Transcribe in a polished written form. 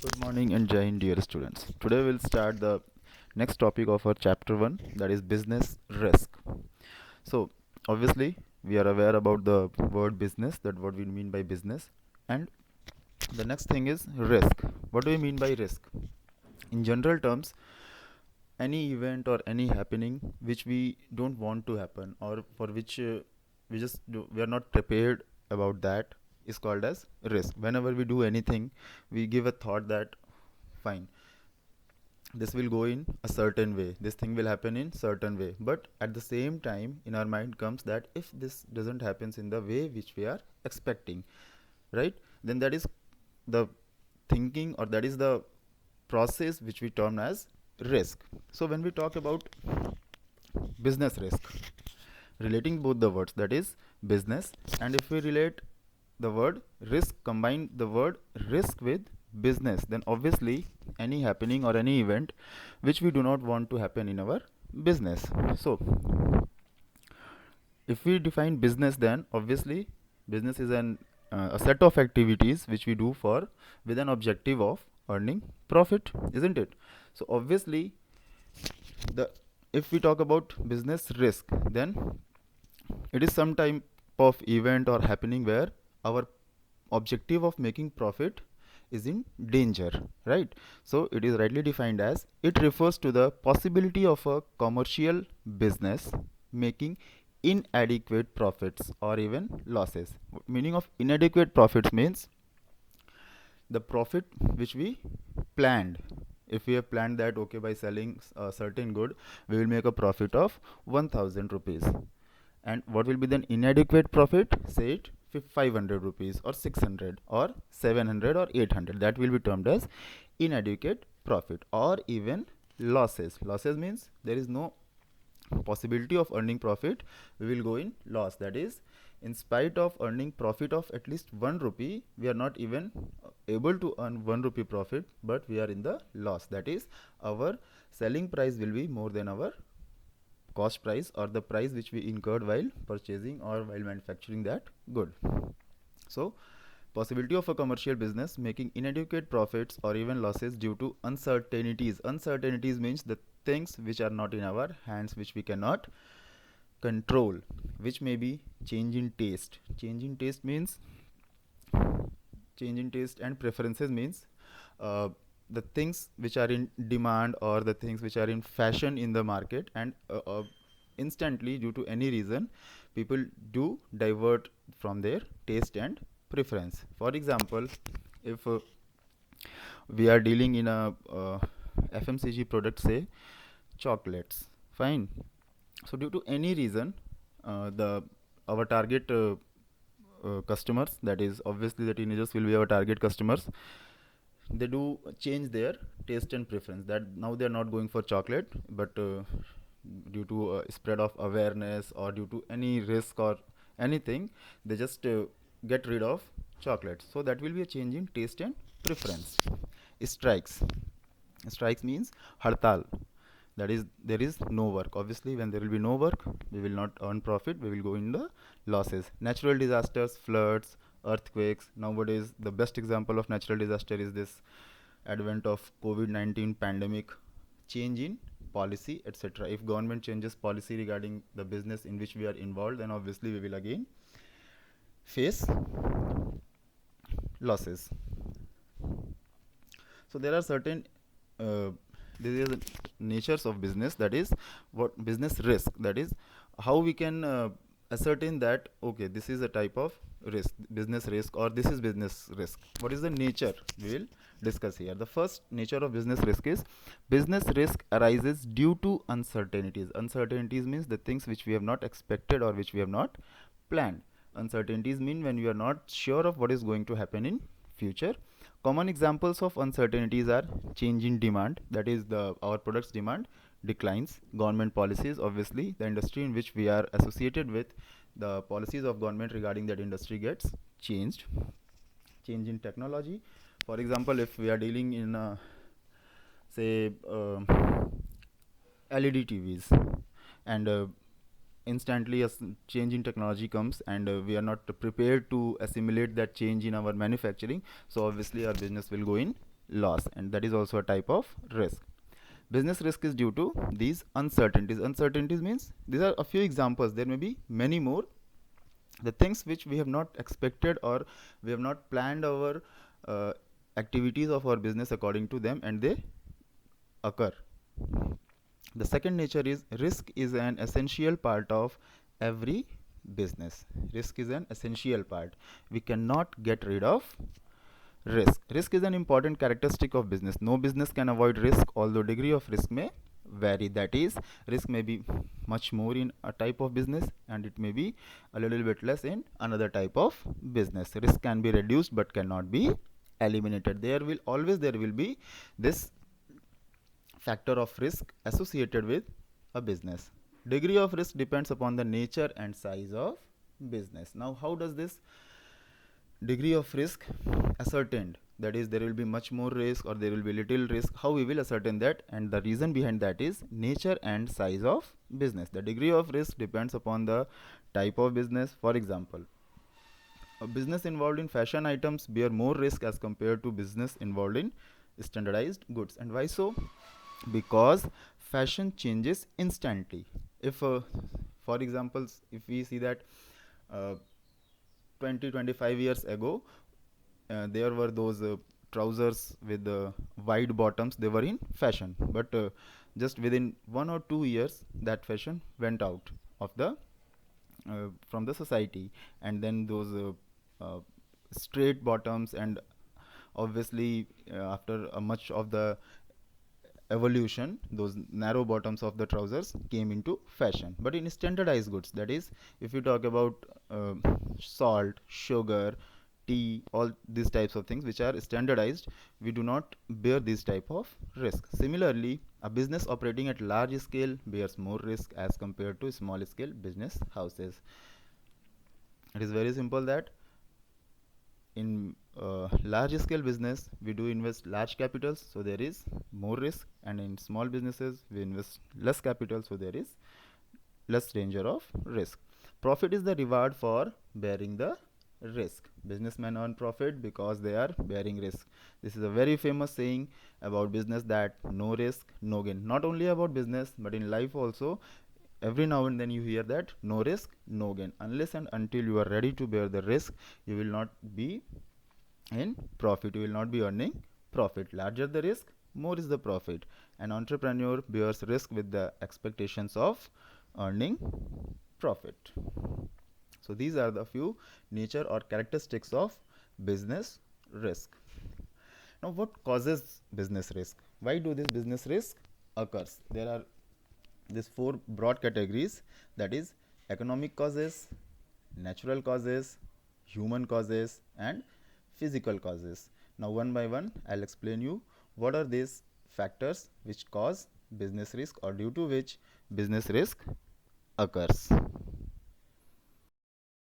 Good morning and Jai Hind, dear students. Today we'll start the next topic of our chapter 1, that is business risk. So, obviously, we are aware about the word business, that what we mean by business. And the next thing is risk. What do we mean by risk? In general terms, any event or any happening which we don't want to happen, or for which we are not prepared about, that is called as risk. Whenever we do anything, we give a thought that fine, this will go in a certain way, this thing will happen in certain way, but at the same time in our mind comes that if this doesn't happens in the way which we are expecting, right, then that is the thinking, or that is the process which we term as risk. So when we talk about business risk, relating both the words, that is business, and if we relate the word risk, combine the word risk with business, then obviously any happening or any event which we do not want to happen in our business. So if we define business, then obviously business is a set of activities which we do for with an objective of earning profit, isn't it? So obviously, the if we talk about business risk, then it is some type of event or happening where our objective of making profit is in danger, right? So it is rightly defined as, it refers to the possibility of a commercial business making inadequate profits or even losses. Meaning of inadequate profits means the profit which we planned. If we have planned that okay, by selling a certain good we will make a profit of 1000 rupees, and what will be then inadequate profit, say it 500 rupees or 600 or 700 or 800, that will be termed as inadequate profit. Or even losses means there is no possibility of earning profit, we will go in loss. That is, in spite of earning profit of at least 1 rupee, we are not even able to earn 1 rupee profit, but we are in the loss. That is, our selling price will be more than our cost price, or the price which we incurred while purchasing or while manufacturing that good. So possibility of a commercial business making inadequate profits or even losses due to uncertainties means the things which are not in our hands, which we cannot control, which may be change in taste means change in taste and preferences means uh, the things which are in demand or the things which are in fashion in the market, and instantly due to any reason people do divert from their taste and preference. For example, if we are dealing in a FMCG product, say chocolates, fine. So due to any reason, the our target customers, that is obviously the teenagers will be our target customers, they do change their taste and preference, that now they are not going for chocolate, but due to spread of awareness or due to any risk or anything, they just get rid of chocolate. So that will be a change in taste and preference. Strikes means hartal, that is there is no work. Obviously when there will be no work, we will not earn profit, we will go in the losses. Natural disasters, floods, earthquakes. Nowadays the best example of natural disaster is this advent of COVID-19 pandemic, change in policy, etc. If government changes policy regarding the business in which we are involved, then obviously we will again face losses. So there are certain uh, these are the natures of business, that is what business risk, that is how we can ascertain that okay, this is a type of risk, business risk, or this is business risk. What is the nature, we will discuss here. The first nature of business risk is, business risk arises due to uncertainties means the things which we have not expected or which we have not planned. Uncertainties mean when you are not sure of what is going to happen in future. Common examples of uncertainties are change in demand, that is the our products demand declines, government policies, obviously the industry in which we are associated with, the policies of government regarding that industry gets changed. Change in technology, for example, if we are dealing in say LED TVs, and instantly a change in technology comes, and we are not prepared to assimilate that change in our manufacturing, so obviously our business will go in loss, and that is also a type of risk. Business risk is due to these uncertainties. Uncertainties means these are a few examples. There may be many more. The things which we have not expected, or we have not planned our uh, activities of our business according to them, and they occur. The second nature is risk is an essential part of every business. Risk is an essential part. We cannot get rid of risk. Risk is an important characteristic of business. No business can avoid risk, although degree of risk may vary. That is, risk may be much more in a type of business, and it may be a little bit less in another type of business. Risk can be reduced but cannot be eliminated. There will be this factor of risk associated with a business. Degree of risk depends upon the nature and size of business. Now, how does this degree of risk ascertained? That is, there will be much more risk or there will be little risk. How we will ascertain that? And the reason behind that is nature and size of business. The degree of risk depends upon the type of business. For example, a business involved in fashion items bear more risk as compared to business involved in standardized goods. And why so? Because fashion changes instantly. If for example, if we see that uh, 20-25 years ago, there were those trousers with wide bottoms. They were in fashion, but just within 1 or 2 years that fashion went out of the from the society, and then those straight bottoms, and obviously after much of the evolution, those narrow bottoms of the trousers came into fashion. But in standardized goods, that is, if you talk about uh, salt, sugar, tea, all these types of things which are standardized, we do not bear this type of risk. Similarly, a business operating at large scale bears more risk as compared to small scale business houses. It is very simple that in large scale business we do invest large capitals, so there is more risk, and in small businesses we invest less capital, so there is less danger of risk. Profit is the reward for bearing the risk. Businessmen earn profit because they are bearing risk. This is a very famous saying about business, that no risk no gain. Not only about business but in life also, every now and then you hear that no risk no gain. Unless and until you are ready to bear the risk, you will not be in profit, you will not be earning profit. Larger the risk, more is the profit. An entrepreneur bears risk with the expectations of earning profit. So these are the few nature or characteristics of business risk. Now, what causes business risk? Why do this business risk occurs? There are these four broad categories, that is economic causes, natural causes, human causes, and physical causes. Now, one by one I'll explain you what are these factors which cause business risk, or due to which business risk occurs.